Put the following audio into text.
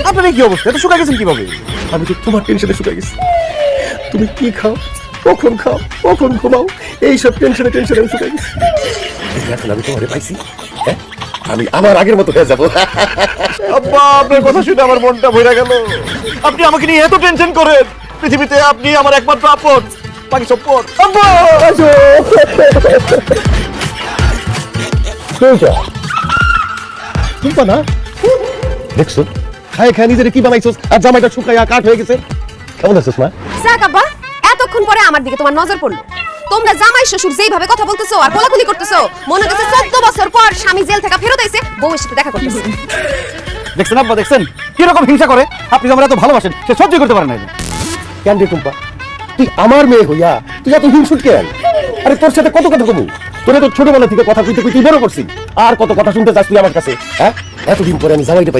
আপনার কি অবস্থা, এত শুকায় গেছেন কিভাবে? আমি তো তোমার টেনশনে শুকাই গেছি। তুমি কি খাও, কখন ঘুমাও, এইসব টেনশনে আমি শুকাই গেছি। এখন আমি তোমারে পাইছি, হ্যাঁ, আমি আমার আগের মতো হয়ে যাবো। আব্বা, আপনার কথা শুনে আমার মনটা ভরে গেল। আপনি আমাকে নিয়ে এত টেনশন করেন, পৃথিবীতে আপনি আমার একমাত্র আপন, বাকি সব পর। আব্বা টুম্পা না, দেখছো খায় খায় নিজের কি বানাইছস, আর জামাইটা শুকাইয়া কাঠ হয়ে গেছে। কেমন আছিস মা? যাক আব্বা, এতক্ষণ পরে আমার দিকে তোমার নজর পড়লো। তোমরা জামাই শ্বশুর যেইভাবে কথা বলতেছো আর কোলাকুলি করতেছো, মনে হচ্ছে 14 বছর পর স্বামী জেল থেকে ফেরত এসে বউয়ের সাথে দেখা করতেছে। দেখছেন আব্বা, দেখছেন কিরকম হিংসা করে? আপনি তো আমার এত ভালোবাসেন, সে সহ্য করতে পারেন না। কেন রে টুম্পা, তুই আমার মেয়ে হইয়া তুই এত হিংসুট কেন? আরে তোর সাথে কত কথা কমু, তোরা তো ছোটবেলা থেকে কথা কইতে বড় করছি, আর কত কথা শুনতে চাস তুই আমার কাছে? হ্যাঁ, এতদিন পরে আমি জামাইটা পাইছি।